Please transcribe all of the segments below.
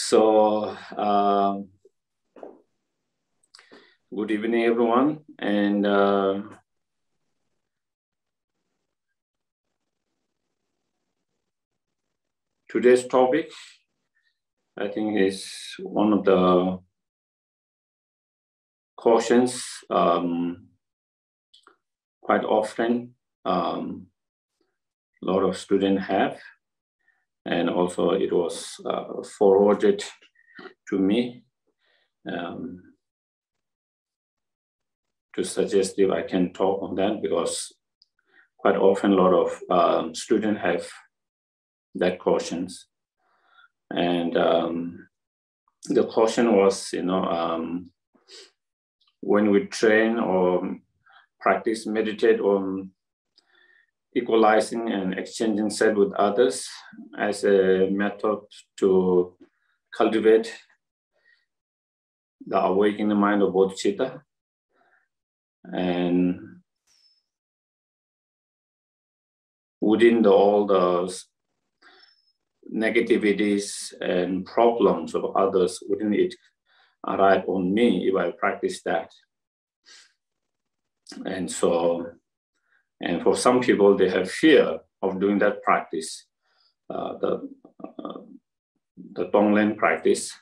Good evening, everyone. And today's topic, I think, is one of the questions quite often a lot of students have. And also it was forwarded to me to suggest if I can talk on that, because quite often a lot of students have that questions. And the question was, when we train or practice, meditate on equalizing and exchanging self with others as a method to cultivate the awakening mind of bodhicitta, and within all the negativities and problems of others, wouldn't it arrive on me if I practice that? And for some people, they have fear of doing that practice, the Tong-len practice,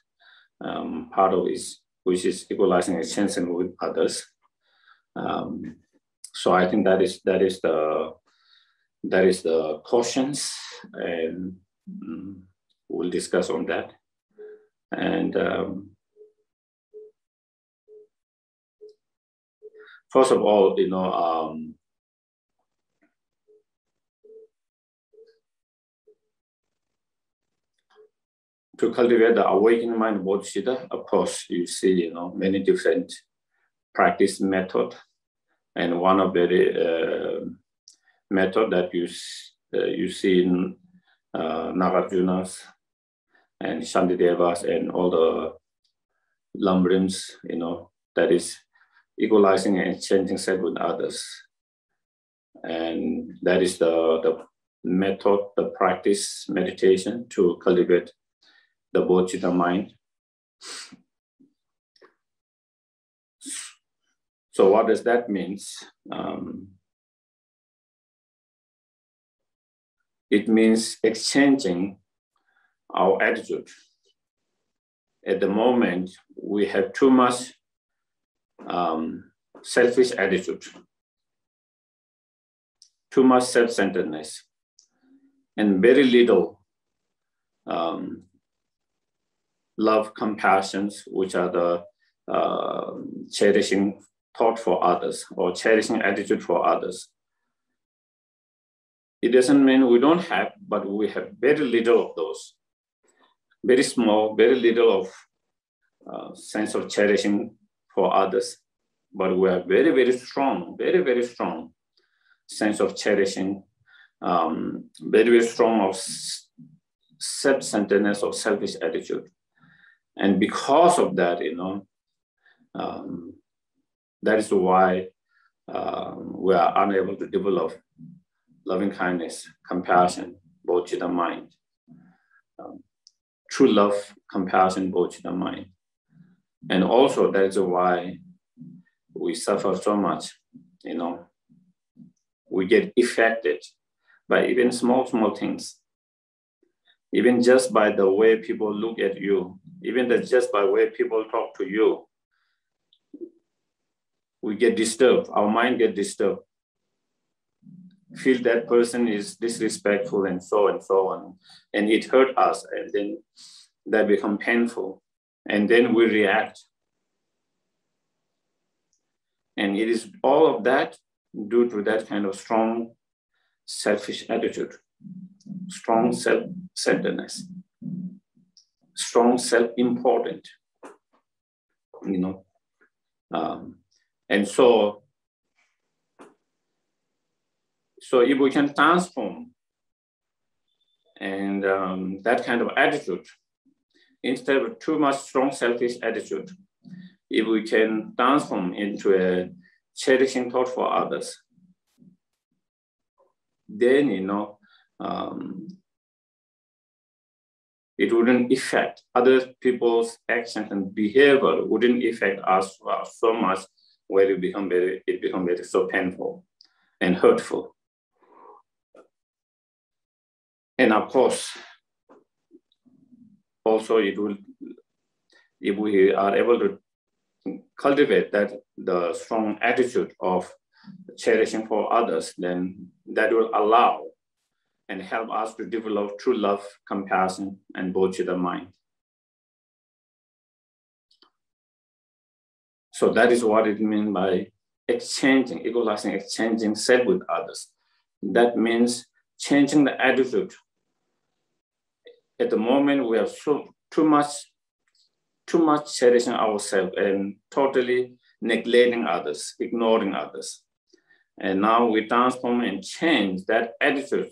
part of it, which is equalizing exchanging with others. So I think that is the cautions, and we'll discuss on that. And first of all, to cultivate the awakening mind of bodhicitta, of course, you see, many different practice methods, and one of the method that you see in Nagarjuna's and Shantideva's and all the Lambrims, that is equalizing and exchanging self with others. And that is the method, the practice, meditation to cultivate the bodhicitta mind. So what does that mean? It means exchanging our attitude. At the moment, we have too much selfish attitude, too much self-centeredness, and very little love, compassions, which are the cherishing thought for others or cherishing attitude for others. It doesn't mean we don't have, but we have very little of those. Very small, very little of sense of cherishing for others, but we have very, very strong, very, very strong sense of cherishing, very, very strong of self-centeredness or selfish attitude. And because of that, that is why we are unable to develop loving kindness, compassion, bodhicitta mind. True love, compassion, bodhicitta mind. And also that is why we suffer so much, We get affected by even small things. Even just by the way people look at you, even just by the way people talk to you, we get disturbed, our mind gets disturbed. Feel that person is disrespectful and so on, and it hurt us, and then that become painful, and then we react. And it is all of that due to that kind of strong selfish attitude, strong self-centeredness, strong self-important, and so if we can transform and that kind of attitude, instead of too much strong selfish attitude, if we can transform into a cherishing thought for others, then it wouldn't affect other people's actions and behavior, wouldn't affect us so much where it become very so painful and hurtful. And of course, also it will, if we are able to cultivate the strong attitude of cherishing for others, then that will allow and help us to develop true love, compassion, and bodhicitta mind. So that is what it means by exchanging, equalizing, exchanging self with others. That means changing the attitude. At the moment, we are too much cherishing ourselves and totally neglecting others, ignoring others. And now we transform and change that attitude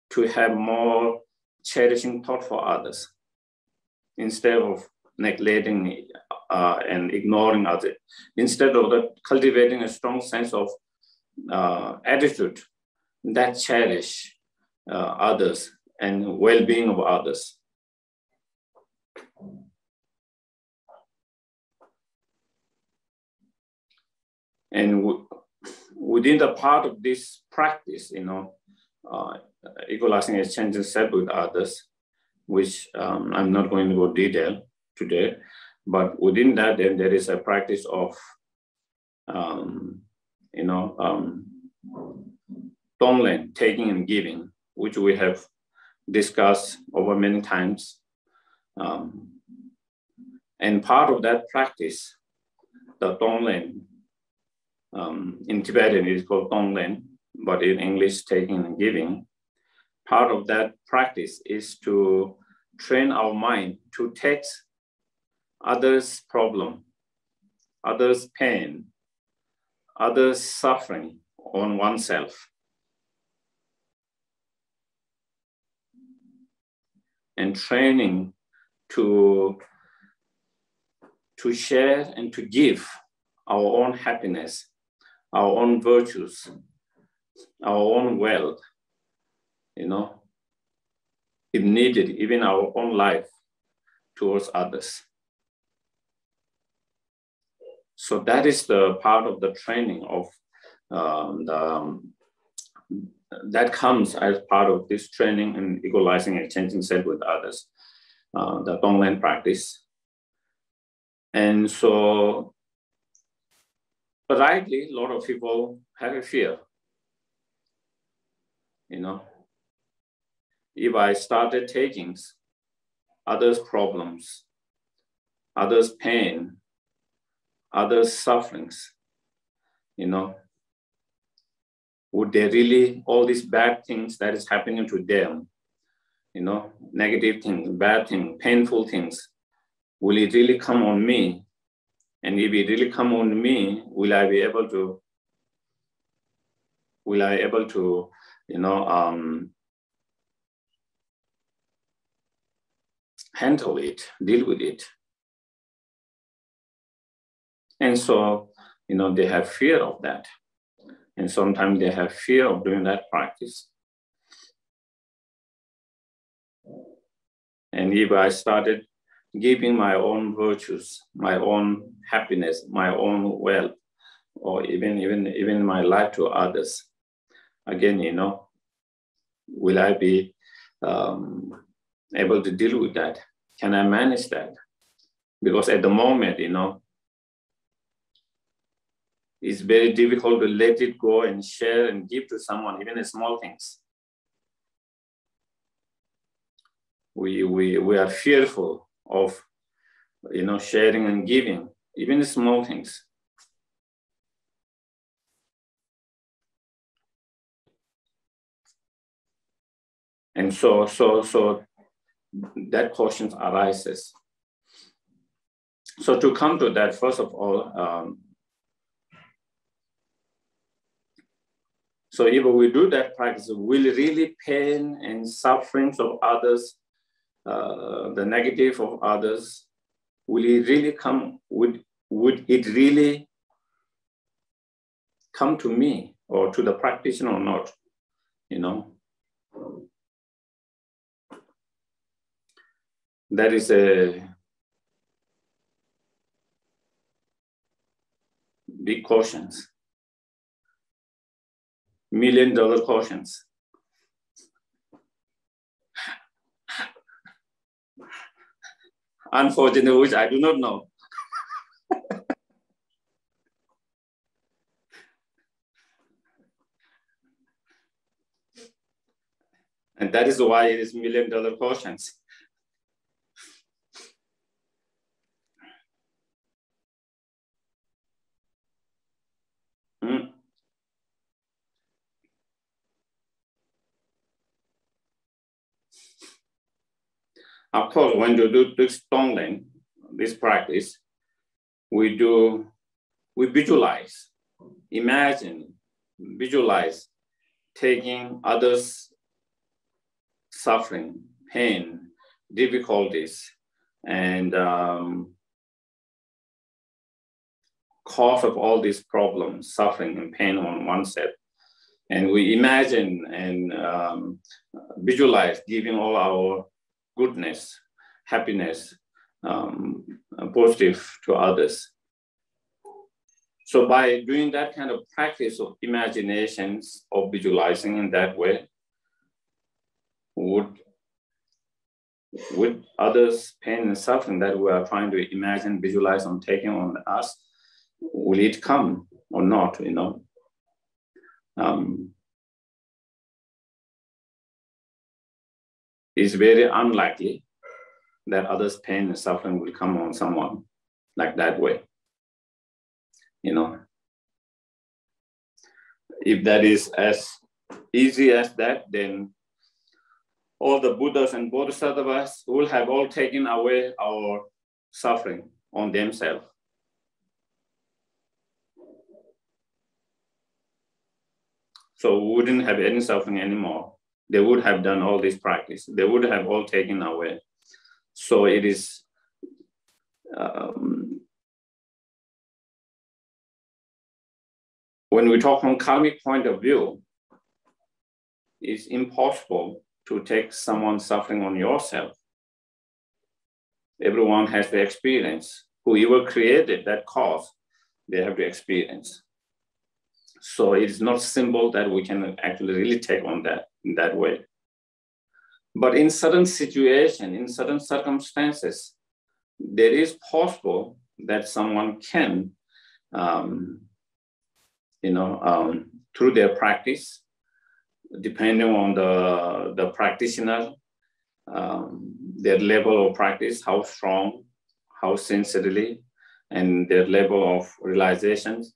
to have more cherishing thought for others instead of neglecting and ignoring others. Instead of cultivating a strong sense of attitude that cherish others and well-being of others. And within the part of this practice, equalizing, exchanging self with others, which I'm not going to go detail today, but within that, then there is a practice of, Tong-len, taking and giving, which we have discussed over many times. And part of that practice, the Tong-len, in Tibetan it is called Tong-len, but in English, taking and giving. Part of that practice is to train our mind to take others' problem, others' pain, others' suffering on oneself. And training to share and to give our own happiness, our own virtues, our own wealth, if needed, even our own life towards others. So that is the part of the training of that comes as part of this training and equalizing, exchanging self with others, the Tong-len practice. And so, rightly, a lot of people have a fear. If I started taking others' problems, others' pain, others' sufferings, would they really, all these bad things that is happening to them, negative things, bad things, painful things, will it really come on me? And if it really come on me, will I be able to, handle it, deal with it? And so, they have fear of that. And sometimes they have fear of doing that practice. And if I started giving my own virtues, my own happiness, my own wealth, or even my life to others, again, will I be able to deal with that? Can I manage that? Because at the moment, it's very difficult to let it go and share and give to someone, even the small things. We are fearful of, sharing and giving, even the small things. And so that question arises. So to come to that, first of all, so if we do that practice, will really pain and sufferings of others, the negative of others, will it really come? Would it really come to me or to the practitioner or not? That is a big questions, $1 million questions. Unfortunately, which I do not know. And that is why it is $1 million questions. Of course, when you do this Tong-len, this practice, we visualize, imagine, visualize taking others' suffering, pain, difficulties, and cause of all these problems, suffering and pain on oneself. And we imagine and visualize giving all our goodness, happiness, positive to others. So by doing that kind of practice of imaginations or visualizing in that way, would others' pain and suffering that we are trying to imagine, visualize, and taking on us, will it come or not? You know, it's very unlikely that others' pain and suffering will come on someone like that way. You know, if that is as easy as that, then all the Buddhas and Bodhisattvas will have all taken away our suffering on themselves. So we wouldn't have any suffering anymore. They would have done all this practice. They would have all taken away. So it is when we talk from karmic point of view, it's impossible to take someone's suffering on yourself. Everyone has the experience. Whoever created that cause, they have the experience. So it's not simple that we can actually really take on that in that way. But in certain situations, in certain circumstances, there is possible that someone can, through their practice, depending on the practitioner, their level of practice, how strong, how sincerely, and their level of realizations,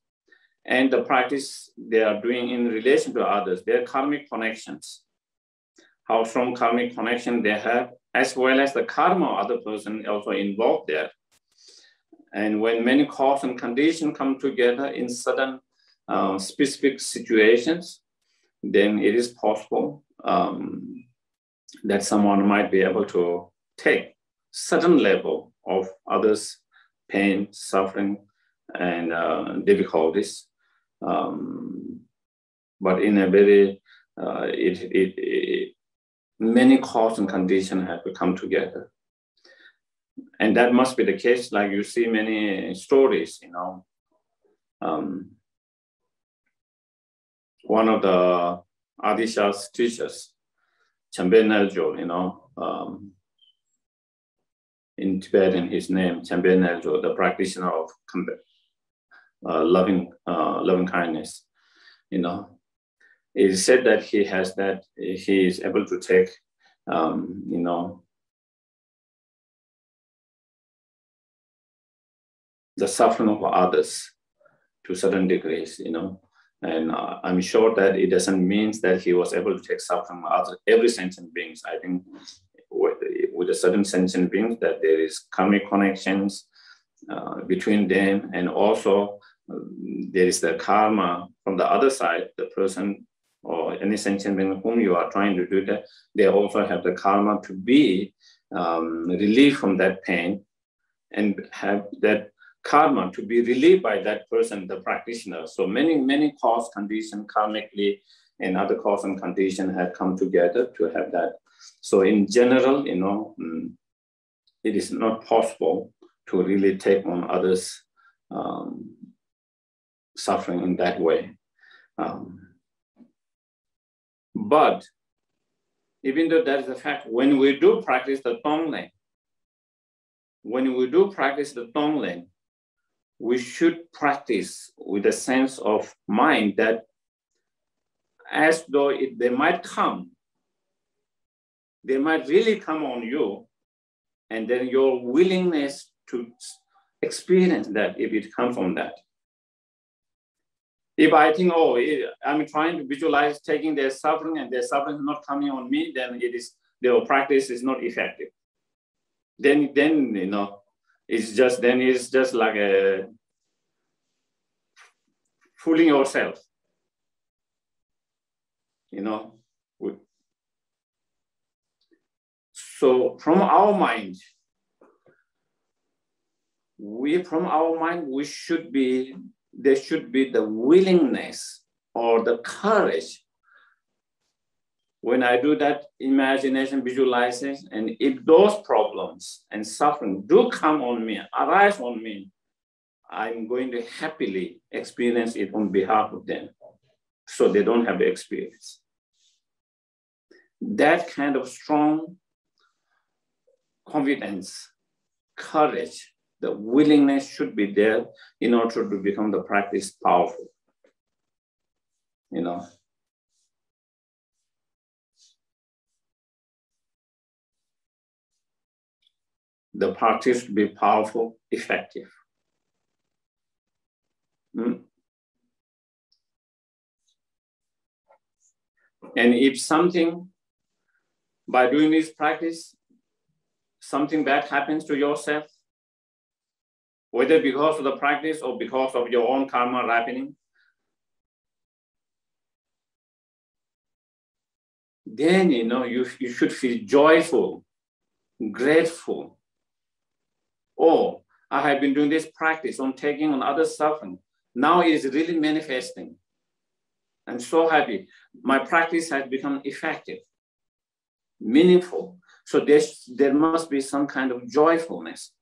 and the practice they are doing in relation to others, their karmic connections, how strong karmic connection they have, as well as the karma of other person also involved there. And when many cause and conditions come together in certain specific situations, then it is possible that someone might be able to take certain level of others' pain, suffering, and difficulties. But in a very, many cause and conditions have to come together. And that must be the case, like you see many stories, you know. One of the Adisha's teachers, Chambe Neljo, you know, in Tibetan, his name, Chambe Neljo, the practitioner of loving kindness, you know. It is said that he is able to take, the suffering of others to certain degrees, you know. And I'm sure that it doesn't mean that he was able to take suffering from every sentient beings. I think with a certain sentient beings that there is karmic connections between them, and also there is the karma from the other side, the person or any sentient being whom you are trying to do that, they also have the karma to be relieved from that pain and have that karma to be relieved by that person, the practitioner. So many cause conditions karmically and other cause and conditions have come together to have that. So in general, you know, it is not possible to really take on others' suffering in that way. But even though that is a fact, when we do practice the Tong-len, we should practice with a sense of mind that as though they might really come on you, and then your willingness to experience that if it comes from that. If I think, oh, I'm trying to visualize taking their suffering and their suffering is not coming on me, then their practice is not effective. Then it's just like a fooling yourself. So from our mind, there should be the willingness or the courage. When I do that imagination, visualization, and if those problems and suffering do come on me, arise on me, I'm going to happily experience it on behalf of them, so they don't have the experience. That kind of strong confidence, courage, the willingness should be there in order to become the practice powerful. The practice should be powerful, effective. And if something, by doing this practice, something bad happens to yourself, whether because of the practice or because of your own karma ripening, then you should feel joyful, grateful. Oh, I have been doing this practice on taking on others' suffering. Now it is really manifesting. I'm so happy. My practice has become effective, meaningful. So there must be some kind of joyfulness.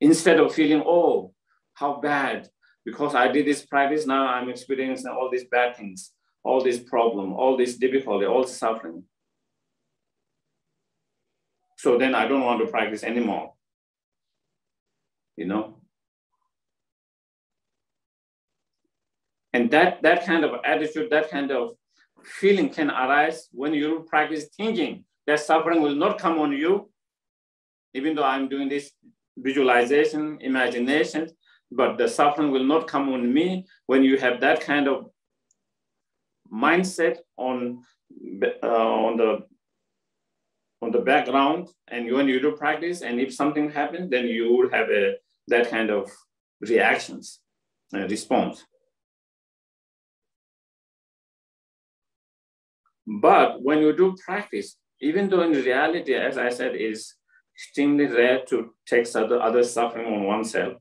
Instead of feeling, oh, how bad, because I did this practice, now I'm experiencing all these bad things, all this problem, all this difficulty, all this suffering. So then I don't want to practice anymore. And that kind of attitude, that kind of feeling can arise when you practice thinking that suffering will not come on you, even though I'm doing this visualization, imagination, but the suffering will not come on me. When you have that kind of mindset on the background, and when you do practice, and if something happens, then you will have that kind of reactions, response. But when you do practice, even though in reality, as I said, is extremely rare to take other suffering on oneself,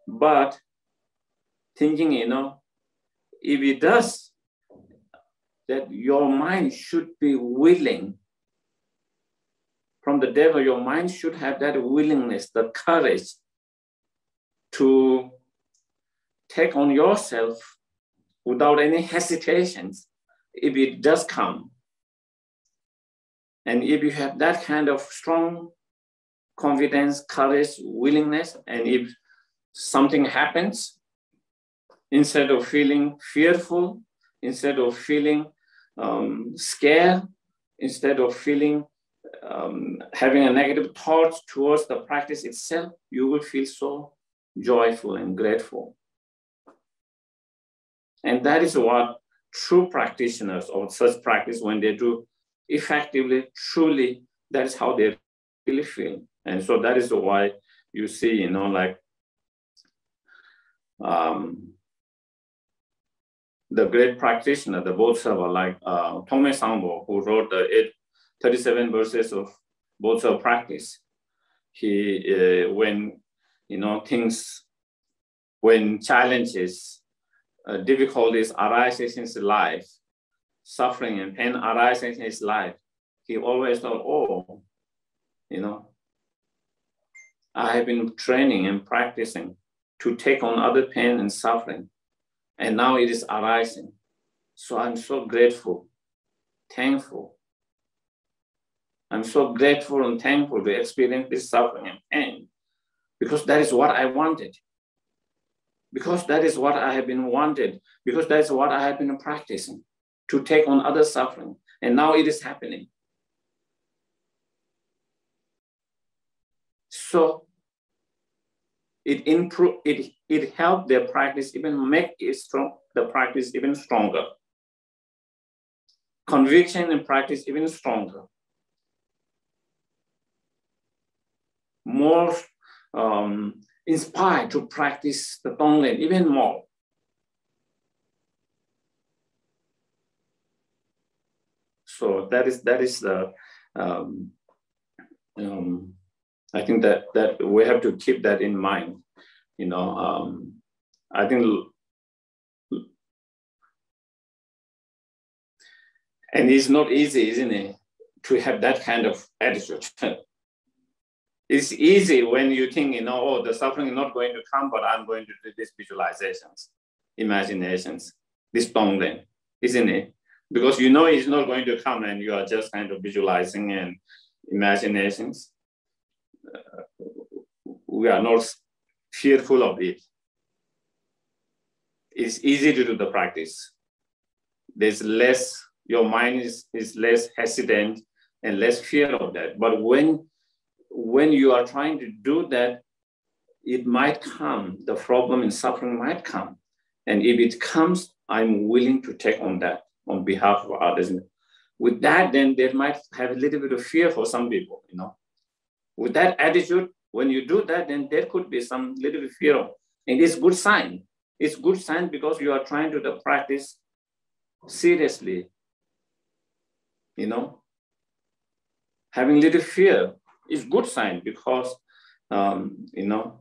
but thinking, if it does, that your mind should be willing. From the devil, your mind should have that willingness, the courage to take on yourself without any hesitations if it does come. And if you have that kind of strong confidence, courage, willingness, and if something happens, instead of feeling fearful, instead of feeling scared, instead of feeling having a negative thoughts towards the practice itself, you will feel so joyful and grateful. And that is what true practitioners of such practice, when they do effectively, truly, that is how they really feel. And so that is why you see, the great practitioner, the Bodhisattva, like Tong-len Sangpo, who wrote the 37 verses of Bodhisattva practice. He, when challenges, difficulties arises in his life, suffering and pain arises in his life, he always thought, oh, you know. I have been training and practicing to take on other pain and suffering, and now it is arising. So I'm so grateful, thankful. I'm so grateful and thankful to experience this suffering and pain, because that is what I wanted. Because that is what I have been wanted. Because that is what I have been practicing, to take on other suffering. And now it is happening. So it helped their practice, even make the practice even stronger. Conviction and practice even stronger. More inspired to practice the Tong-len even more. So that is the I think that we have to keep that in mind. You know, I think, and it's not easy, isn't it, to have that kind of attitude. It's easy when you think, you know, oh, the suffering is not going to come, but I'm going to do these visualizations, imaginations, this Tong-len, isn't it? Because you know it's not going to come and you are just kind of visualizing and imaginations. We are not fearful of it. It's easy to do the practice. There's less, your mind is less hesitant and less fear of that. But when you are trying to do that, it might come, the problem and suffering might come. And if it comes, I'm willing to take on that on behalf of others. With that, then they might have a little bit of fear for some people, you know. With that attitude, when you do that, then there could be some little bit of fear. And it's good sign. It's good sign because you are trying to practice seriously, you know. Having little fear is good sign because, you know,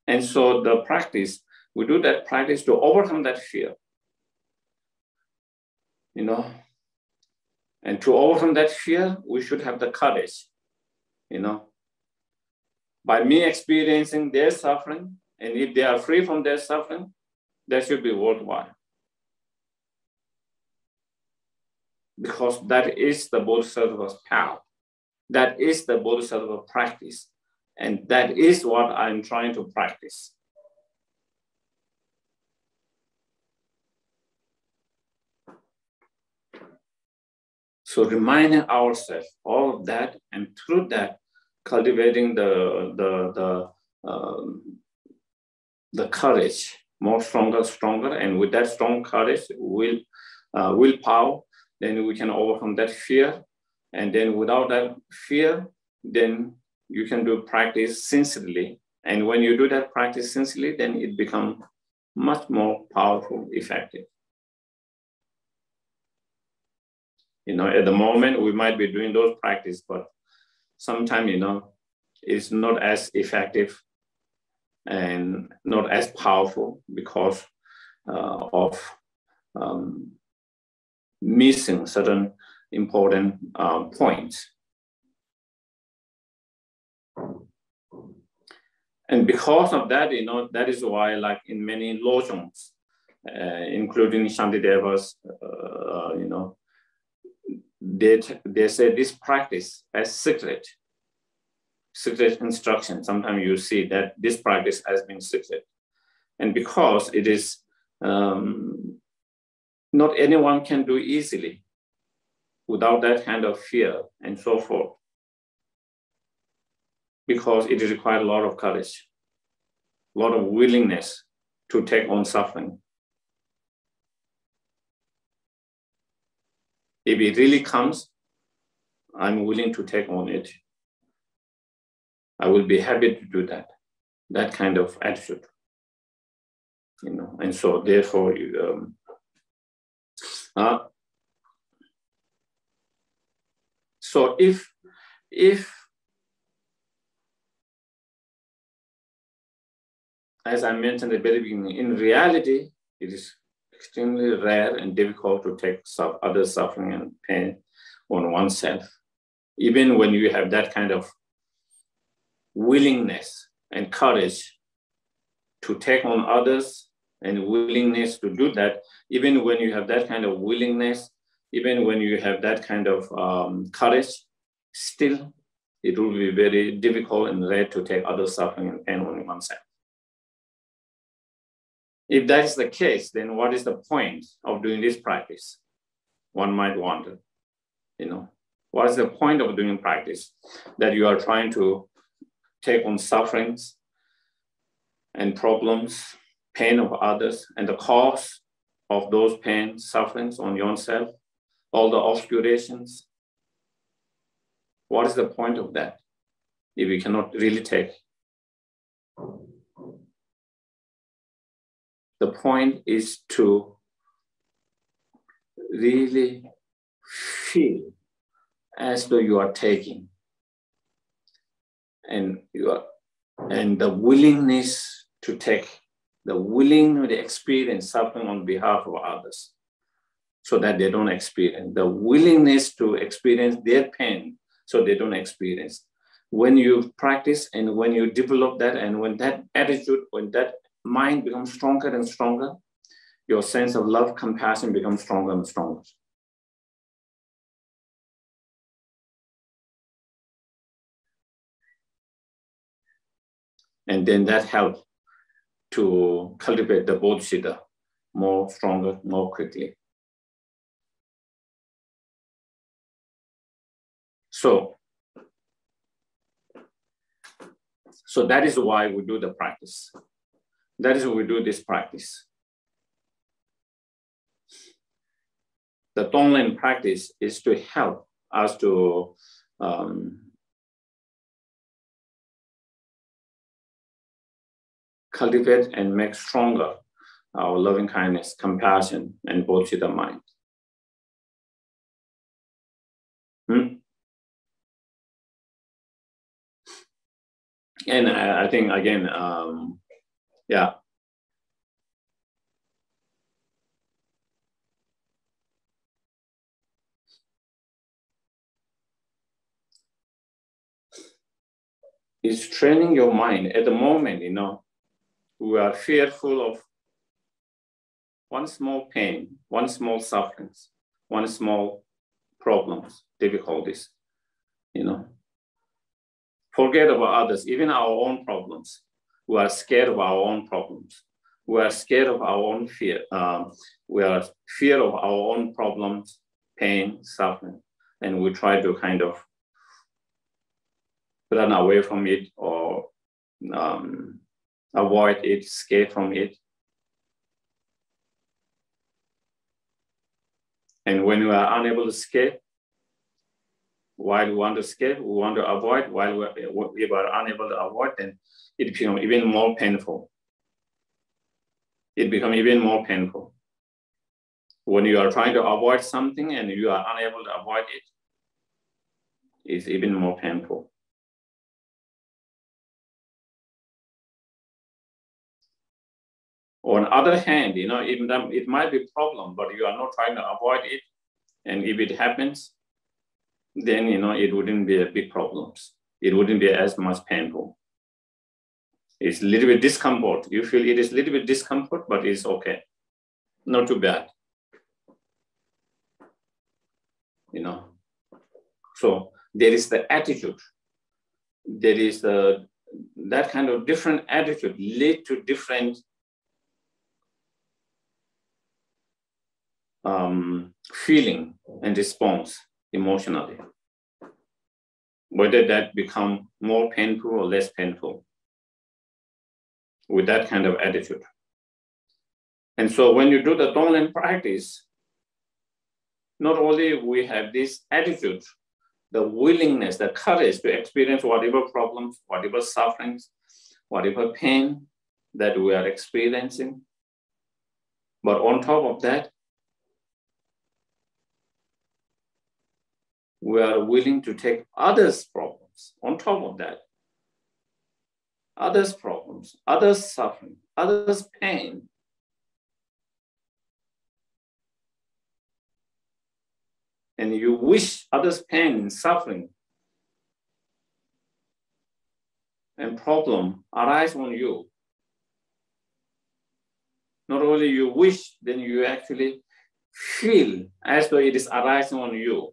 and so the practice, we do that practice to overcome that fear, you know. And to overcome that fear, we should have the courage, you know. By me experiencing their suffering, and if they are free from their suffering, that should be worthwhile. Because that is the Bodhisattva's path. That is the Bodhisattva practice. And that is what I'm trying to practice. So reminding ourselves all of that, and through that, cultivating the courage, more stronger, and with that strong courage, willpower, then we can overcome that fear. And then without that fear, then you can do practice sincerely. And when you do that practice sincerely, then it becomes much more powerful, effective. You know, at the moment, we might be doing those practice, but sometimes, you know, it's not as effective and not as powerful because of missing certain important points. And because of that, you know, that is why, like in many lojongs, including Shantideva's, you know, they say this practice as secret instruction. Sometimes you see that this practice has been secret. And because it is, not anyone can do easily without that kind of fear and so forth. Because it requires a lot of courage, a lot of willingness to take on suffering. If it really comes, I'm willing to take on it. I will be happy to do that. That kind of attitude, you know. And so, therefore, so if as I mentioned at the very beginning, in reality, it is extremely rare and difficult to take other suffering and pain on oneself. even when you have that kind of willingness and courage to take on others and willingness to do that, even when you have that kind of willingness, even when you have that kind of courage, still it will be very difficult and rare to take others' suffering and pain on oneself. If that is the case, then what is the point of doing this practice? One might wonder, what is the point of doing practice? That you are trying to take on sufferings and problems, pain of others, and the cause of those pains, sufferings on yourself, all the obscurations. What is the point of that if we cannot really take? The point is to really feel as though you are taking, and the willingness to take, the willingness to experience suffering on behalf of others so that they don't experience, the willingness to experience their pain so they don't experience. When you practice and when you develop that, and when that attitude, when that mind becomes stronger and stronger, your sense of love, compassion becomes stronger and stronger. And then that helps to cultivate the bodhisattva more stronger, more quickly. So that is why we do the practice. That is why we do this practice. The Tong-len practice is to help us to cultivate and make stronger our loving kindness, compassion, and bodhisattva mind. And I think, again, yeah. It's training your mind. At the moment, we are fearful of one small pain, one small suffering, one small problems, difficulties, Forget about others, even our own problems. We are scared of our own problems. We are scared of our own fear. We are fear of our own problems, pain, suffering, and we try to kind of run away from it or avoid it, escape from it. And when we are unable to escape, while we want to escape, we want to avoid, while we are unable to avoid, then it becomes even more painful. It becomes even more painful. When you are trying to avoid something and you are unable to avoid it, it's even more painful. On the other hand, even it might be a problem, but you are not trying to avoid it. And if it happens, then, it wouldn't be a big problem. It wouldn't be as much painful. It's a little bit discomfort. You feel it is a little bit discomfort, but it's okay. Not too bad. So there is the attitude. There is that kind of different attitude lead to different feeling and response emotionally, whether that become more painful or less painful with that kind of attitude. And so when you do the Tong-len practice, not only we have this attitude, the willingness, the courage to experience whatever problems, whatever sufferings, whatever pain that we are experiencing, but on top of that, we are willing to take others' problems on top of that. Others' problems, others' suffering, others' pain. And you wish others' pain and suffering and problem arise on you, not only you wish, then you actually feel as though it is arising on you.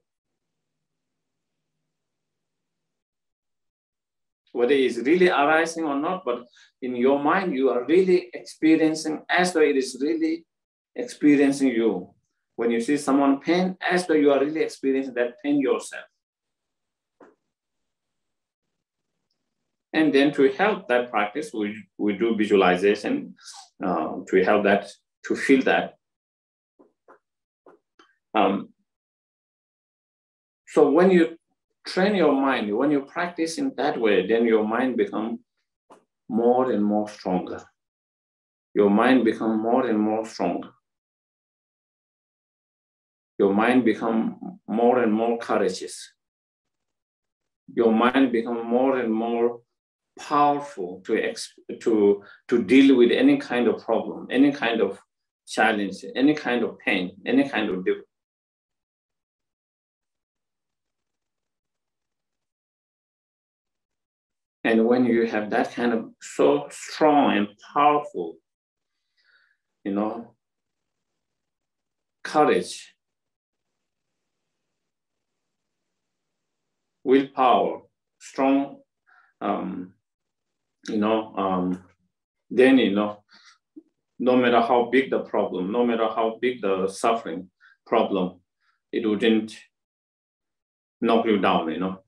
Whether it is really arising or not, but in your mind, you are really experiencing as though it is really experiencing you. When you see someone pain, as though you are really experiencing that pain yourself. And then to help that practice, we do visualization to help that, to feel that. So when you train your mind, when you practice in that way, then your mind becomes more and more stronger. Your mind becomes more and more stronger. Your mind becomes more and more courageous. Your mind becomes more and more powerful to deal with any kind of problem, any kind of challenge, any kind of pain, any kind of difficulty. And when you have that kind of so strong and powerful, courage, willpower, strong, then, no matter how big the problem, no matter how big the suffering problem, it wouldn't knock you down,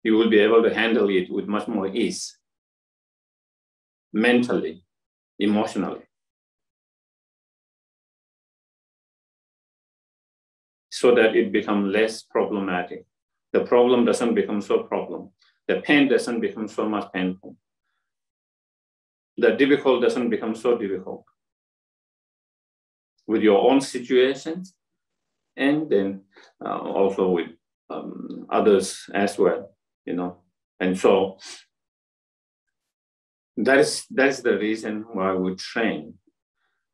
You will be able to handle it with much more ease, mentally, emotionally. So that it becomes less problematic. The problem doesn't become so problem. The pain doesn't become so much painful. The difficult doesn't become so difficult. With your own situations, and then also with others as well, And so that is the reason why we train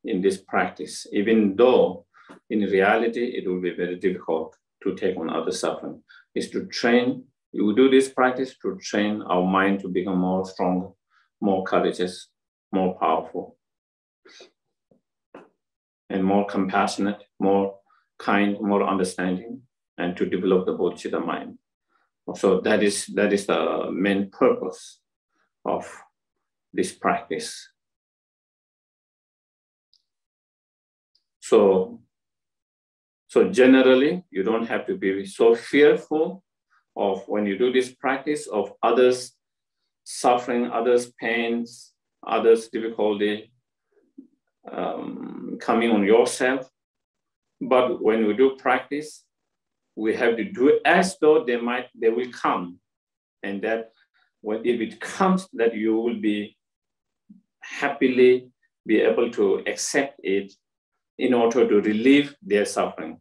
in this practice, even though in reality it will be very difficult to take on other suffering. Is to train. You do this practice to train our mind to become more stronger, more courageous, more powerful, and more compassionate, more kind, more understanding, and to develop the bodhicitta mind. So that is the main purpose of this practice. So generally, you don't have to be so fearful of when you do this practice of others' suffering, others' pains, others' difficulty coming on yourself. But when we do practice, we have to do it as though they will come. And that if it comes, that you will be happily be able to accept it in order to relieve their suffering,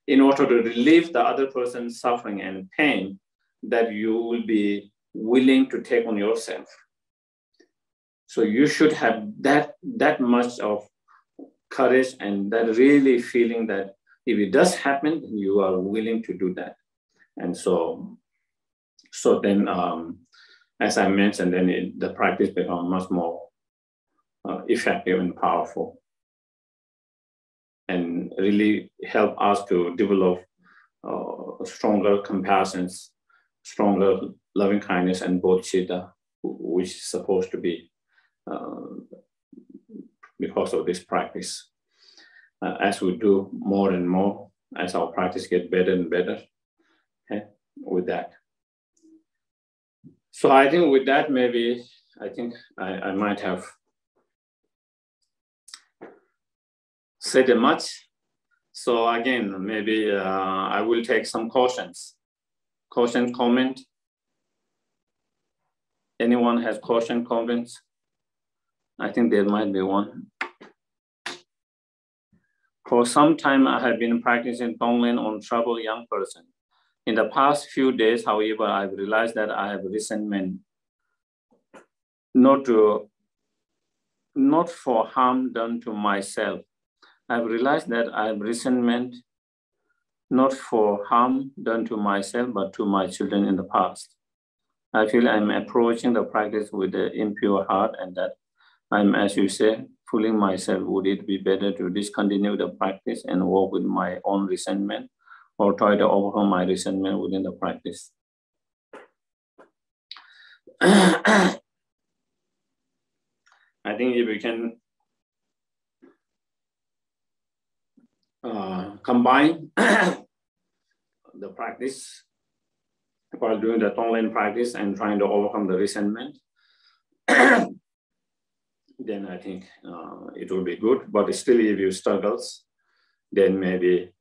in order to relieve the other person's suffering and pain, that you will be willing to take on yourself. So you should have that much of courage and that really feeling that if it does happen, you are willing to do that. And so then, as I mentioned, then the practice becomes much more effective and powerful, and really help us to develop stronger compassion, stronger loving kindness and bodhicitta, which is supposed to be because of this practice. As we do more and more, as our practice gets better and better, okay, with that. So I think with that, maybe I might have said much. So again, maybe I will take some questions. Question, comment? Anyone has question, comments? I think there might be one. For some time, I have been practicing Tong-len on troubled young person. In the past few days, however, I've realized that I have resentment, not for harm done to myself. I've realized that I have resentment not for harm done to myself, but to my children in the past. I feel I'm approaching the practice with an impure heart, and that I'm, as you say, fooling myself. Would it be better to discontinue the practice and work with my own resentment, or try to overcome my resentment within the practice? I think if we can combine the practice while doing the Tong-len practice and trying to overcome the resentment, then I think it will be good. But still, if you struggles, then maybe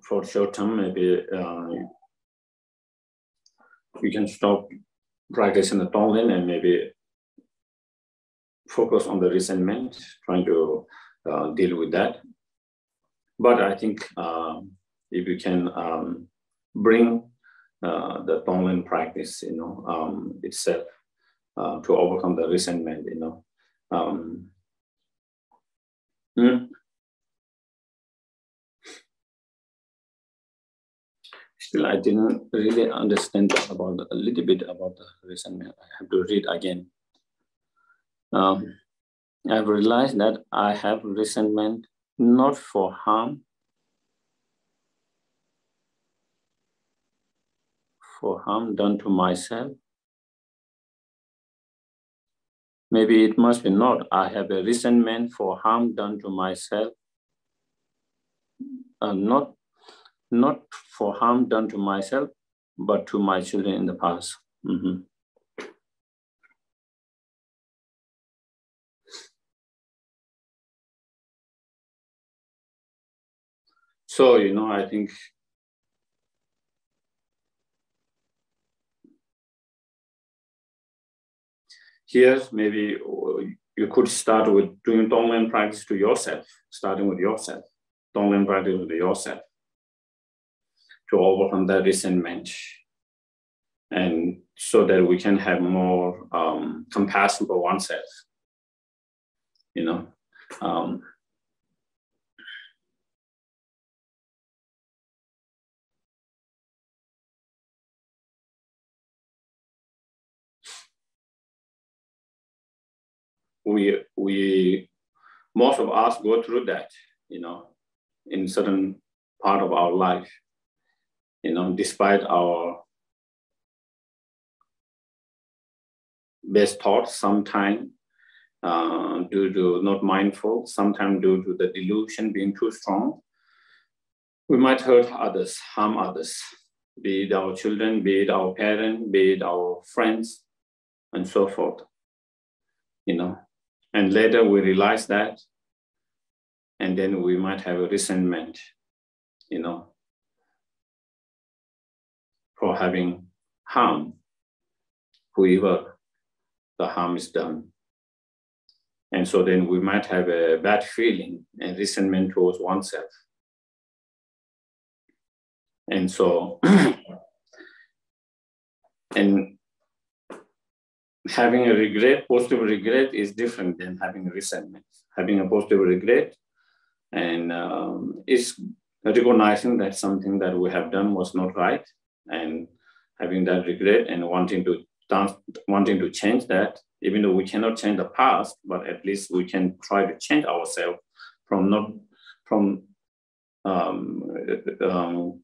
for short term, maybe you can stop practicing the Tong-len and maybe focus on the resentment, trying to deal with that. But I think if you can bring the Tong-len practice, itself to overcome the resentment, Still, I didn't really understand about a little bit about the resentment. I have to read again. I've realized that I have resentment not for harm, done to myself. Maybe it must be not. I have a resentment for harm done to myself, not for harm done to myself, but to my children in the past. So, I think here, maybe you could start with doing Tong-len practice to yourself, starting with yourself. Tong-len practice with yourself to overcome that resentment, and so that we can have more compassion for oneself. We most of us go through that, in certain part of our life, despite our best thoughts, sometimes due to not mindful, sometimes due to the delusion being too strong, we might hurt others, harm others, be it our children, be it our parents, be it our friends, and so forth, And later we realize that, and then we might have a resentment, for having harm whoever the harm is done. And so then we might have a bad feeling and resentment towards oneself. And so, and having a regret, positive regret is different than having a resentment. Having a positive regret and is recognizing that something that we have done was not right, and having that regret and wanting to change that, even though we cannot change the past, but at least we can try to change ourselves from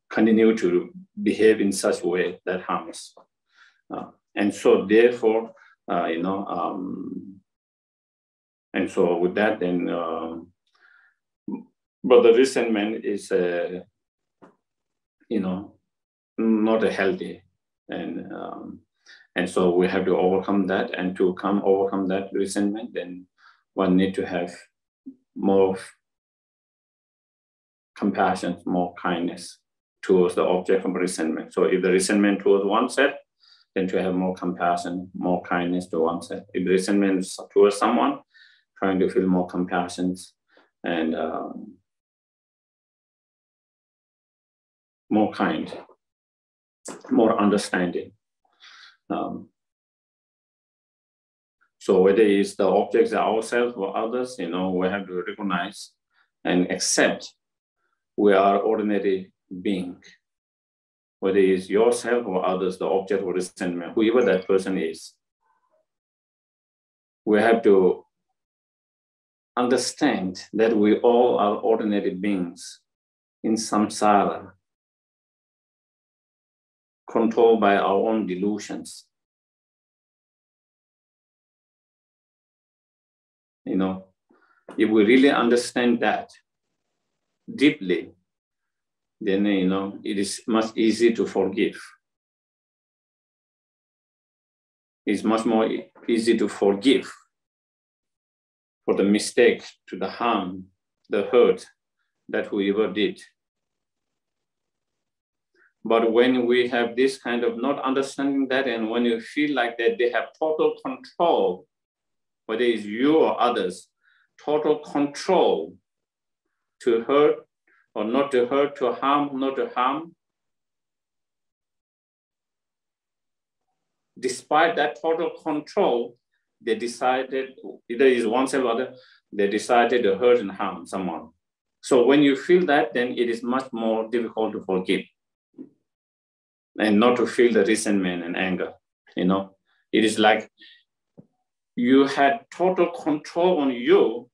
continue to behave in such a way that harms. And so therefore, and so with that, then, but the resentment is, not a healthy, and so we have to overcome that, and to overcome that resentment, then one need to have more compassion, more kindness towards the object of resentment. So if the resentment towards oneself, then to have more compassion, more kindness to oneself. If the resentment is towards someone, trying to feel more compassion and more kind, more understanding. So whether it's the objects ourselves or others, we have to recognize and accept we are ordinary being, whether it's yourself or others, the object of resentment, whoever that person is. We have to understand that we all are ordinary beings in samsara, controlled by our own delusions. You know, if we really understand that deeply, then, you know, it is much easier to forgive. It's much more easy to forgive for the mistake, to the harm, the hurt that whoever did. But when we have this kind of not understanding that, and when you feel like that they have total control, whether it's you or others, total control to hurt or not to hurt, to harm, not to harm, despite that total control, they decided, either is oneself or other, they decided to hurt and harm someone. So when you feel that, then it is much more difficult to forgive and not to feel the resentment and anger. You know, it is like you had total control on you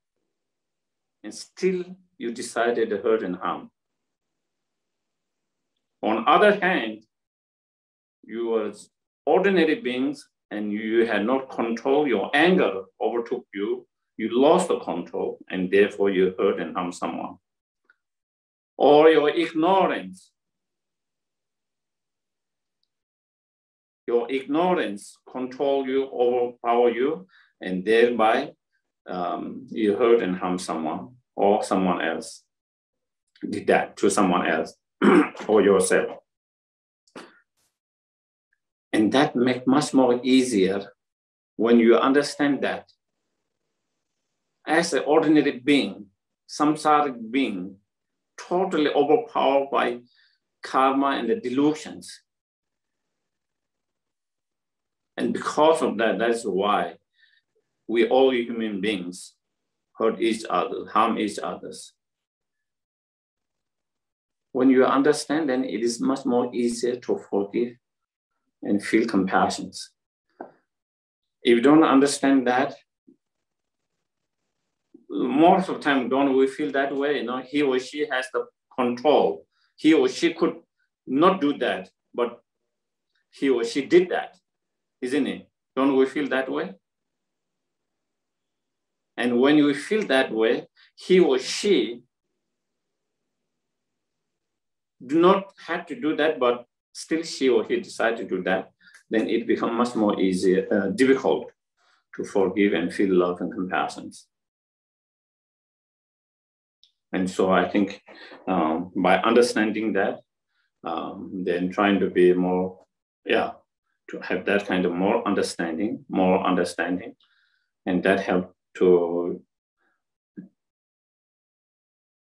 and still you decided to hurt and harm. On the other hand, you were ordinary beings and you had not control, your anger overtook you, you lost the control, and therefore you hurt and harm someone. Or your ignorance control you, overpower you, and thereby you hurt and harm someone, or someone else did that to someone else or yourself. And that makes much more easier when you understand that as an ordinary being, samsaric being, totally overpowered by karma and the delusions. And because of that, that's why we all human beings hurt each other, harm each other. When you understand, then it is much more easier to forgive and feel compassion. If you don't understand that, most of the time, don't we feel that way? You know, he or she has the control. He or she could not do that, but he or she did that, isn't it? Don't we feel that way? And when you feel that way, he or she do not have to do that, but still she or he decide to do that, then it becomes much more difficult to forgive and feel love and compassion. And so I think by understanding that, then trying to be more, to have that kind of more understanding, and that help to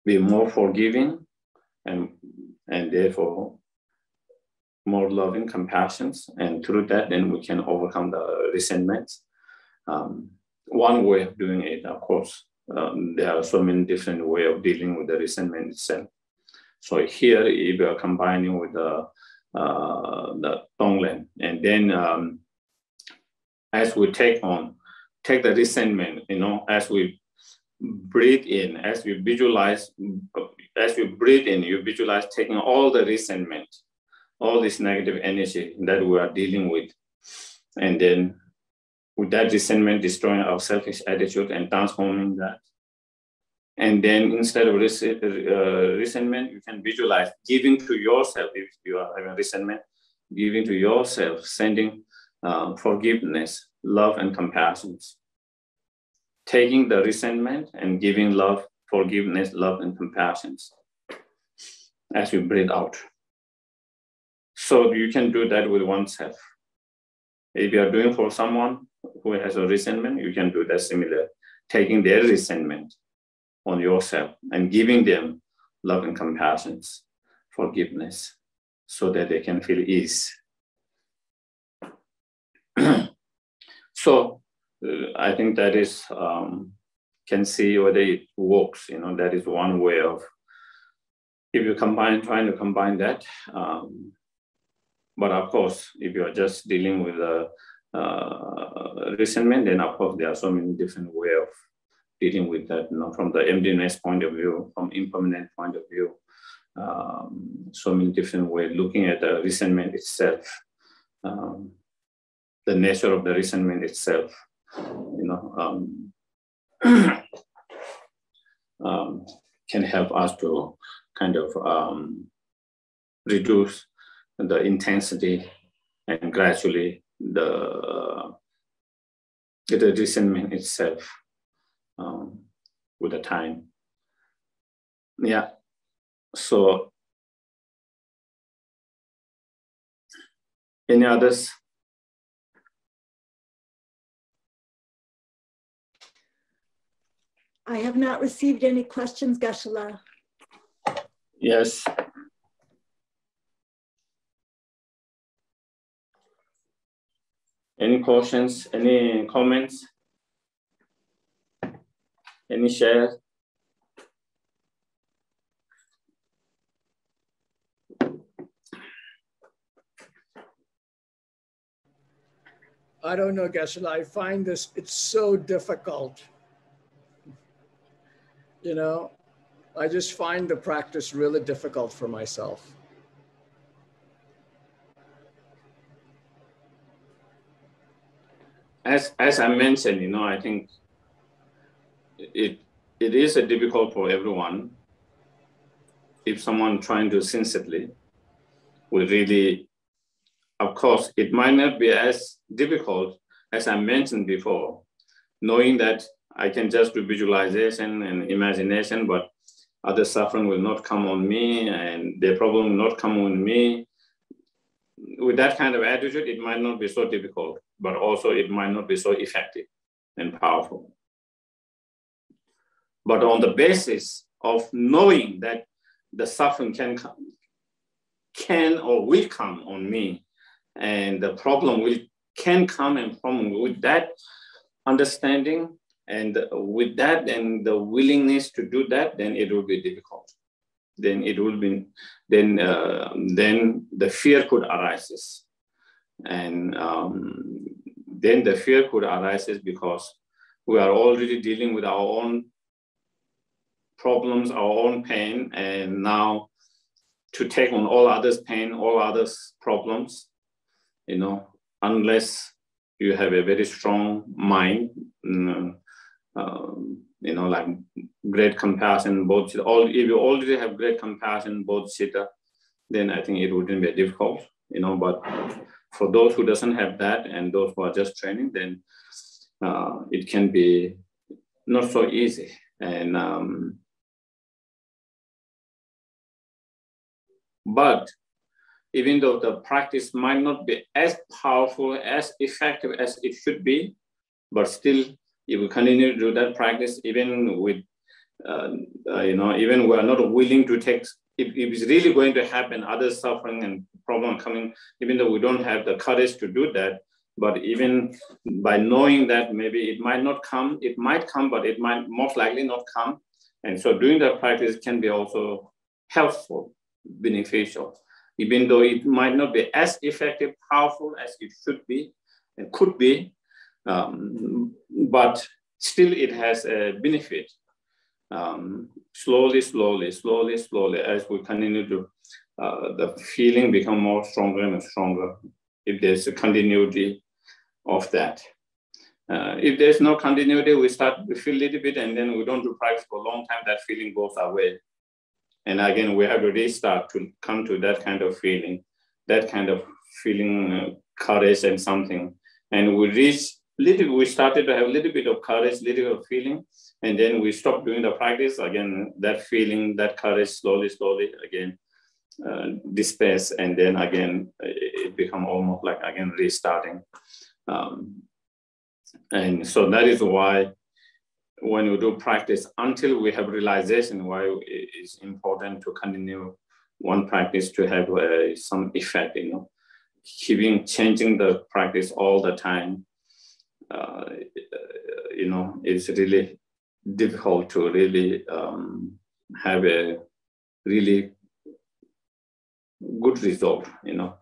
be more forgiving and therefore more loving, compassion, and through that, then we can overcome the resentments. One way of doing it, of course, there are so many different ways of dealing with the resentment itself. So here, if you are combining with the Tong-len, and then as we take the resentment, you know, as we breathe in, as we visualize, as we breathe in, you visualize taking all the resentment, all this negative energy that we are dealing with, and then with that resentment, destroying our selfish attitude and transforming that. And then instead of resentment, you can visualize giving to yourself. If you are having resentment, giving to yourself, sending forgiveness, love, and compassion. Taking the resentment and giving love, forgiveness, love, and compassion as you breathe out. So you can do that with oneself. If you are doing for someone who has a resentment, you can do that similar, taking their resentment on yourself and giving them love and compassion, forgiveness, so that they can feel ease. So I think that is, can see whether it works, you know, that is one way of, if you trying to combine that, but of course, if you are just dealing with resentment, then of course there are so many different ways of dealing with that, from the emptiness point of view, from impermanent point of view, so many different ways looking at the resentment itself, the nature of the resentment itself, can help us to kind of reduce the intensity and gradually the resentment itself with the time. Yeah. So, any others? I have not received any questions, Geshe-la. Yes. Any questions? Any comments? Any shares? I don't know, Geshe-la. I find this, it's so difficult. I just find the practice really difficult for myself. As I mentioned, I think it is difficult for everyone. If someone trying to sincerely will really, of course, it might not be as difficult as I mentioned before, knowing that I can just do visualization and imagination, but other suffering will not come on me and their problem will not come on me. With that kind of attitude, it might not be so difficult, but also it might not be so effective and powerful. But on the basis of knowing that the suffering can or will come on me, and the problem can come and from with that understanding, and with that and the willingness to do that, then it will be difficult. Then it will be, then the fear could arise. And then the fear could arise because we are already dealing with our own problems, our own pain, and now to take on all others' pain, all others' problems, unless you have a very strong mind, like great compassion, bodhicitta. If you already have great compassion, bodhicitta, then I think it wouldn't be difficult, but for those who doesn't have that and those who are just training, then it can be not so easy. And but even though the practice might not be as powerful, as effective as it should be, but still, if we continue to do that practice, even with, even we are not willing to take, if it's really going to happen, other suffering and problem coming, even though we don't have the courage to do that, but even by knowing that maybe it might not come, it might come, but it might most likely not come. And so doing that practice can be also helpful, beneficial, even though it might not be as effective, powerful as it should be and could be, but still it has a benefit. Slowly, as we continue to, the feeling become more stronger and stronger if there's a continuity of that. If there's no continuity, we feel a little bit and then we don't do practice for a long time, that feeling goes away. And again, we have to restart to come to that kind of feeling, courage and something. And we started to have a little bit of courage, little bit of feeling, and then we stopped doing the practice. Again, that feeling, that courage, slowly, again, disperse, and then again, it become almost like, again, restarting. And so that is why when we do practice, until we have realization why it's important to continue one practice to have some effect, changing the practice all the time, it's really difficult to really have a really good result, you know.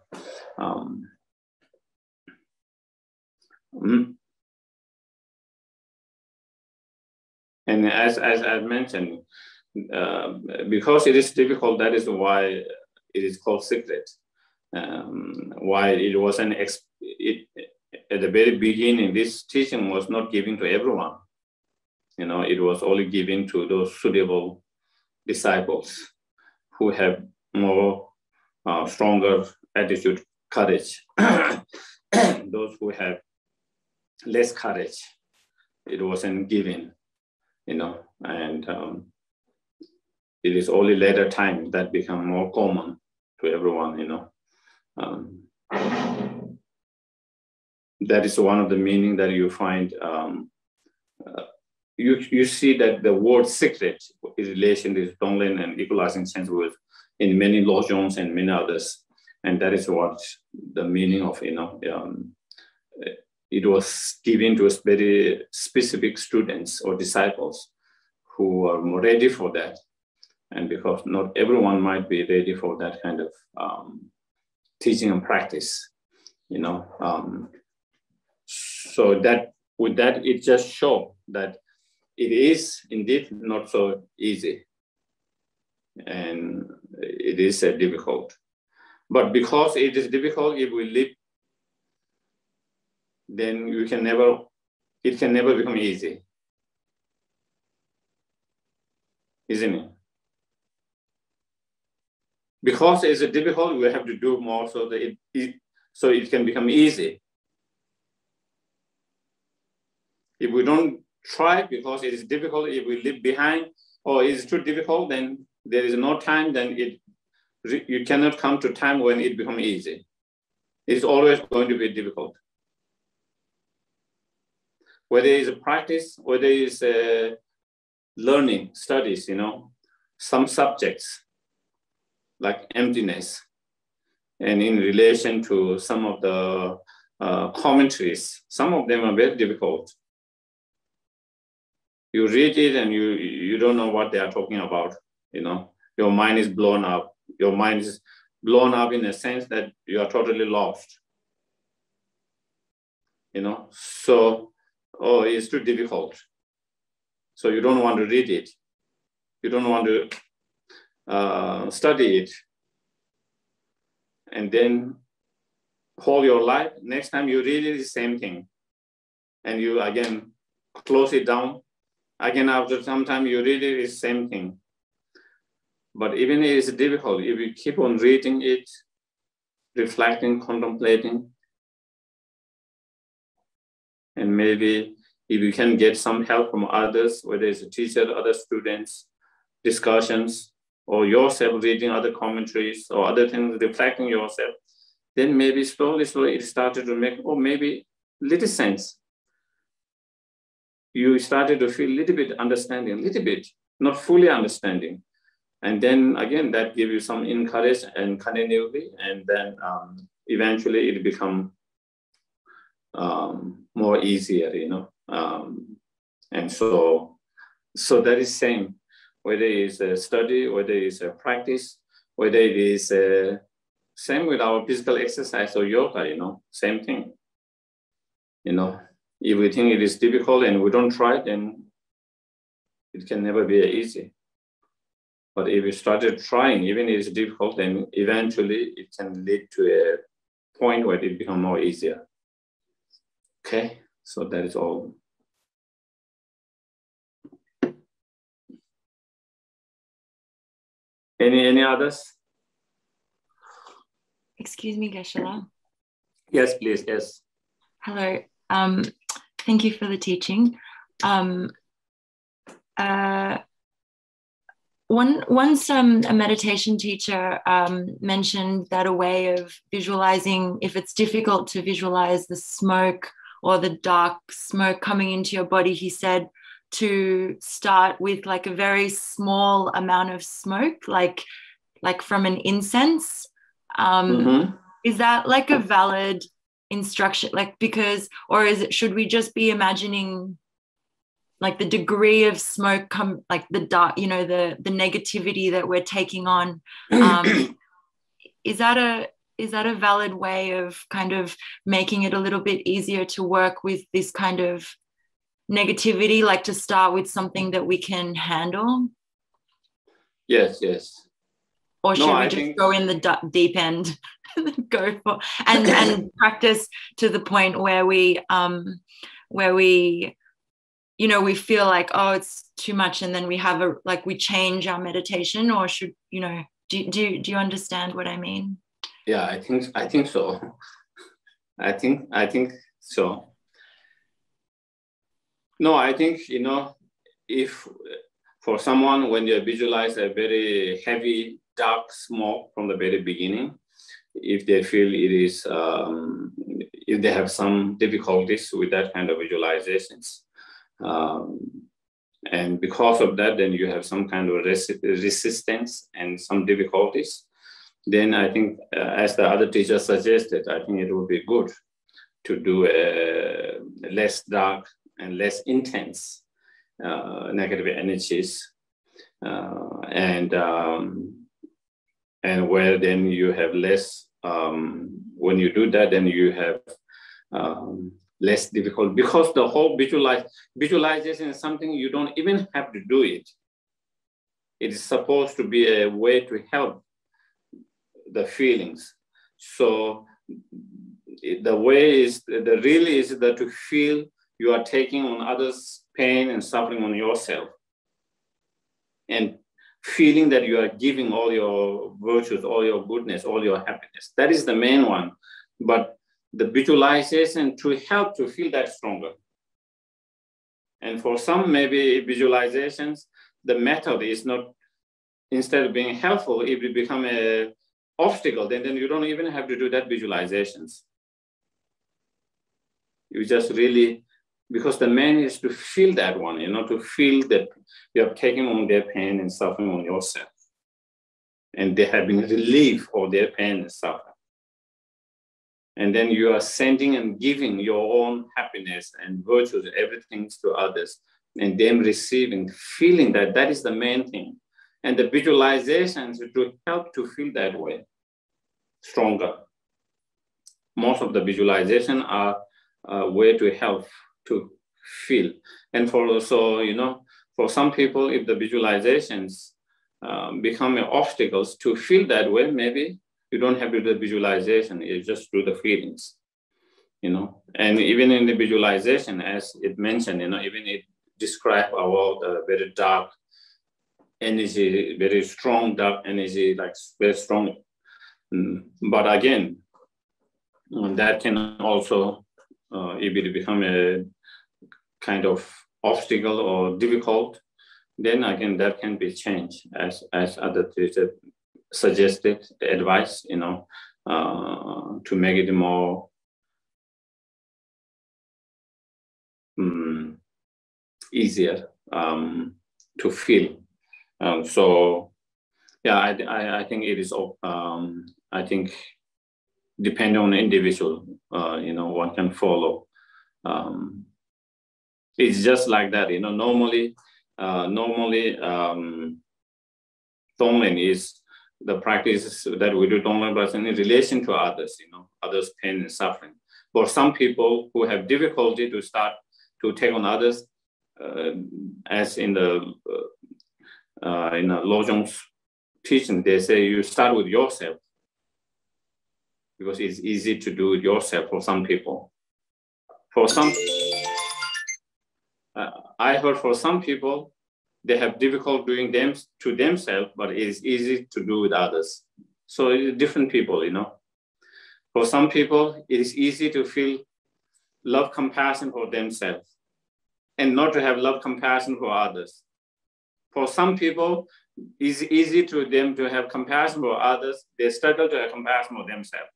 And as I mentioned, because it is difficult, that is why it is called secret. Why it wasn't, at the very beginning, this teaching was not given to everyone. You know, it was only given to those suitable disciples who have more stronger attitude, courage. Those who have less courage, it wasn't given, you know, and it is only later time that become more common to everyone, you know. That is one of the meaning that you find. You see that the word secret is relation to Tong-len and equalizing sense with in many lojons and many others, and that is what the meaning of, you know. It was given to very specific students or disciples who are more ready for that, and because not everyone might be ready for that kind of teaching and practice, you know. So that with that, it just shows that it is indeed not so easy, and it is difficult. But because it is difficult, if we live, then it can never become easy, isn't it? Because it's difficult, we have to do more so that it can become easy. If we don't try because it is difficult, if we live behind or it's too difficult, then there is no time, then you cannot come to time when it becomes easy. It's always going to be difficult. Whether it's a practice, whether it's learning, studies, you know, some subjects like emptiness, and in relation to some of the commentaries, some of them are very difficult. You read it and you don't know what they are talking about, you know. Your mind is blown up. Your mind is blown up in a sense that you are totally lost, you know. So, it's too difficult. So you don't want to read it. You don't want to study it. And then whole your life, next time you read it, it's the same thing. And you again close it down. Again, after some time you read it, it's the same thing. But even if it's difficult, if you keep on reading it, reflecting, contemplating, and maybe if you can get some help from others, whether it's a teacher, other students, discussions, or yourself reading other commentaries or other things, reflecting yourself, then maybe slowly it started to make, maybe little sense. You started to feel a little bit understanding, a little bit, not fully understanding. And then again, that gives you some encouragement and continuity, and then eventually it becomes more easier, you know. And so that is same, whether it's a study, whether it's a practice, whether it is same with our physical exercise or yoga, you know, same thing. You know, if we think it is difficult and we don't try, then it can never be easy. But if you started trying, even if it's difficult, then eventually it can lead to a point where it becomes more easier. Okay, so that is all. Any others? Excuse me, Geshe-la. Yes, please, yes. Hello, thank you for the teaching. Once a meditation teacher mentioned that a way of visualizing, if it's difficult to visualize the smoke or the dark smoke coming into your body, he said to start with like a very small amount of smoke, like from an incense. Is that like a valid instruction? Like, because, or should we just be imagining like the degree of smoke like the dark, you know, the negativity that we're taking on is that a valid way of kind of making it a little bit easier to work with this kind of negativity, like to start with something that we can handle? Yes, yes. Or should we just go in the deep end, go for and practice to the point where we you know, we feel like, oh, it's too much, and then we have we change our meditation? Or should, you know, do you understand what I mean? Yeah, I think so. I think so. No, I think, you know, if for someone, when you visualize a very heavy dark smoke from the very beginning, if they feel it is, if they have some difficulties with that kind of visualizations, and because of that, then you have some kind of resistance and some difficulties, then I think, as the other teacher suggested, I think it would be good to do a less dark and less intense negative energies, and where then you have less, when you do that, then you have less difficult, because the whole visualization is something you don't even have to do it. It is supposed to be a way to help the feelings. So the way is, the really is that to feel you are taking on others' pain and suffering on yourself, and feeling that you are giving all your virtues, all your goodness, all your happiness. That is the main one. But the visualization to help to feel that stronger. And for some, maybe visualizations, the method is not, instead of being helpful, if it become an obstacle, then you don't even have to do that visualizations. You just really, because the main is to feel that one, you know, to feel that you're taking on their pain and suffering on yourself, and they have been relieved of their pain and suffering. And then you are sending and giving your own happiness and virtues, everything to others, and them receiving, feeling that that is the main thing. And the visualizations to help to feel that way stronger. Most of the visualization are a way to help to feel. And so, you know, for some people, if the visualizations become obstacles to feel that way, maybe you don't have to do the visualization, you just do the feelings, you know. And even in the visualization, as it mentioned, you know, even it describes about very dark energy, very strong dark energy, like very strong. But again, that can also, if it become a kind of obstacle or difficult, then again, that can be changed as other teachers suggested, advice, you know, to make it more easier to feel. So, yeah, I think it is, I think, depending on the individual, you know, one can follow. It's just like that, you know. Normally, Tong-len is the practice that we do Tong-len, but in relation to others, you know, others' pain and suffering. For some people who have difficulty to start to take on others, as in the Lojong's teaching, they say you start with yourself, because it's easy to do it yourself for some people. For some, I heard for some people, they have difficulty doing them to themselves, but it is easy to do with others. So different people, you know. For some people, it is easy to feel love, compassion for themselves, and not to have love, compassion for others. For some people, it's easy to them to have compassion for others. They struggle to have compassion for themselves.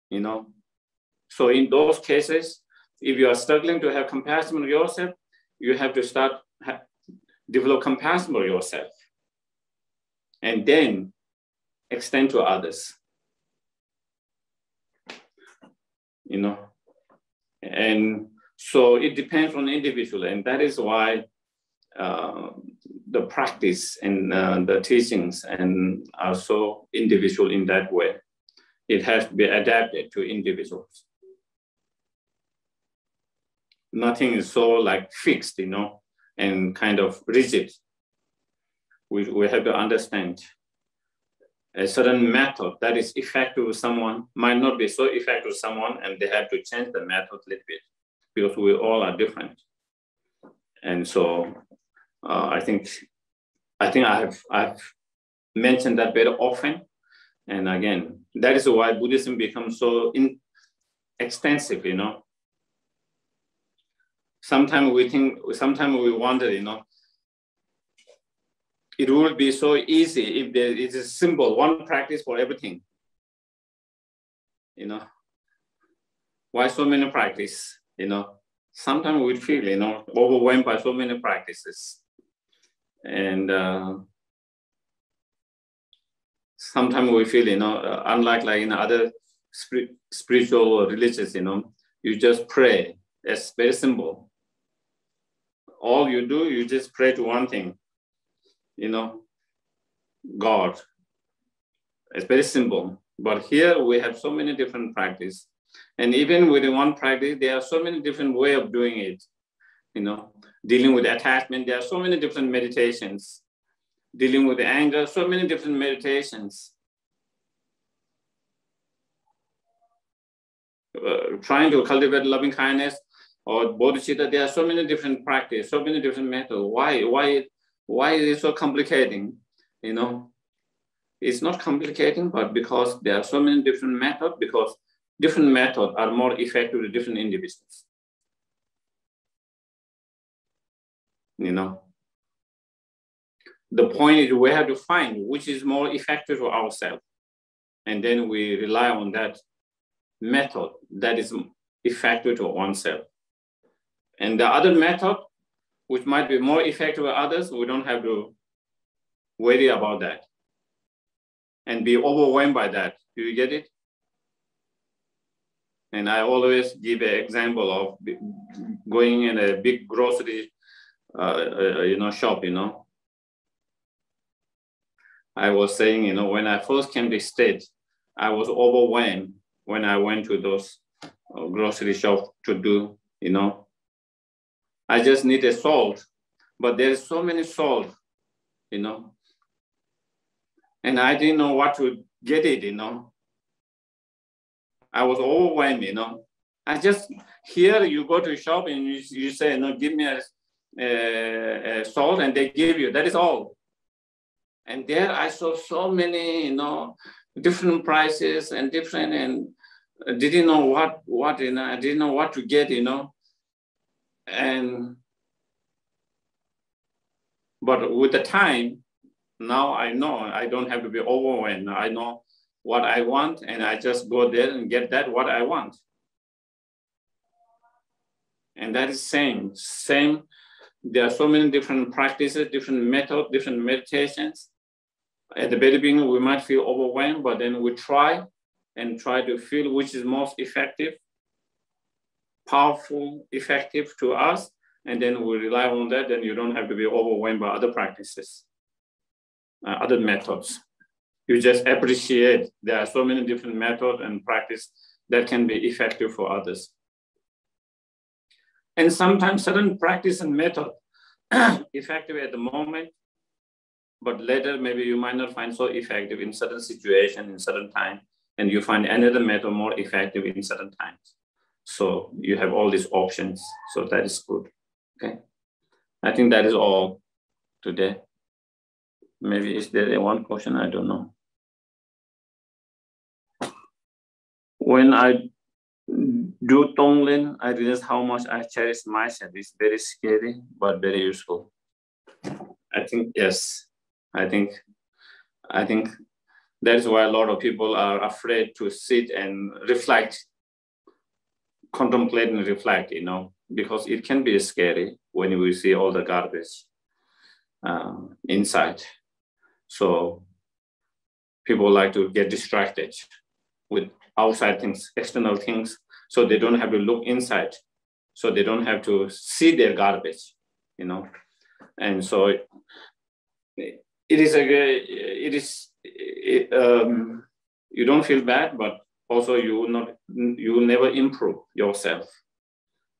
You know, so in those cases, if you are struggling to have compassion for yourself, you have to start develop compassion for yourself, and then extend to others. You know, and so it depends on the individual, and that is why the practice and the teachings and are so individual in that way. It has to be adapted to individuals. Nothing is so like fixed, and kind of rigid. We have to understand a certain method that is effective with someone might not be so effective with someone, and they have to change the method a little bit because we all are different. And so I think I've mentioned that very often. And again, that is why Buddhism becomes so extensive, Sometimes we wonder, it would be so easy if there is a simple one practice for everything. Why so many practice? Sometimes we feel, overwhelmed by so many practices. And sometimes we feel, unlike like in other spiritual religions, you just pray. It's very simple. All you do, you just pray to one thing, God. It's very simple. But here we have so many different practices. And even within one practice, there are so many different ways of doing it. Dealing with attachment, there are so many different meditations. Dealing with anger, so many different meditations. Trying to cultivate loving kindness or bodhicitta, there are so many different practices, so many different methods. Why is it so complicating? It's not complicating, but because there are so many different methods, because different methods are more effective to different individuals. The point is we have to find which is more effective for ourselves. And then we rely on that method that is effective to oneself. And the other method, which might be more effective for others, we don't have to worry about that and be overwhelmed by that. Do you get it? And I always give an example of going in a big grocery shop, I was saying, when I first came to the States, I was overwhelmed when I went to those grocery shops to do, I just needed salt, but there's so many salt, and I didn't know what to get it, I was overwhelmed, I just, here you go to a shop and you say, give me a salt, and they give you, that is all. And there I saw so many, different prices and different, and I didn't know what, I didn't know what to get, but with the time, now I know I don't have to be overwhelmed. I know what I want, and I just go there and get that what I want. And that is same. There are so many different practices, different methods, different meditations. At the very beginning, we might feel overwhelmed, but then we try to feel which is most effective, powerful, effective to us. And then we rely on that, then you don't have to be overwhelmed by other practices, other methods. You just appreciate there are so many different methods and practice that can be effective for others. And sometimes certain practice and method effective at the moment, but later maybe you might not find so effective in certain situation, in certain time, and you find another method more effective in certain times. So you have all these options. So that is good. Okay. I think that is all today. Maybe is there one question? I don't know. When I do Tong-len, I realize how much I cherish myself. It's very scary, but very useful. I think, yes. I think that is why a lot of people are afraid to sit and reflect, contemplate and reflect, because it can be scary when we see all the garbage inside. So people like to get distracted with outside things, external things, so they don't have to look inside, so they don't have to see their garbage, And so you don't feel bad, but also you never improve yourself,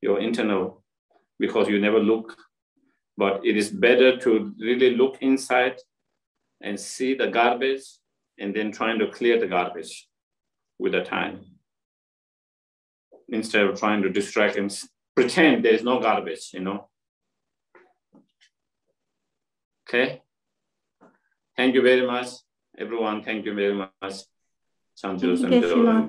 your internal, because you never look. But it is better to really look inside and see the garbage and then trying to clear the garbage with the time, instead of trying to distract and pretend there is no garbage, you know. Okay. Thank you very much, everyone. Thank you very much. Thank you, Geshe-la.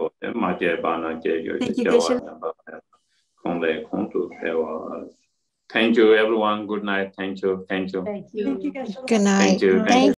Thank you, everyone. Good night. Thank you. Thank you. Thank you, Geshe-la. Good night. Thank you. Thank you.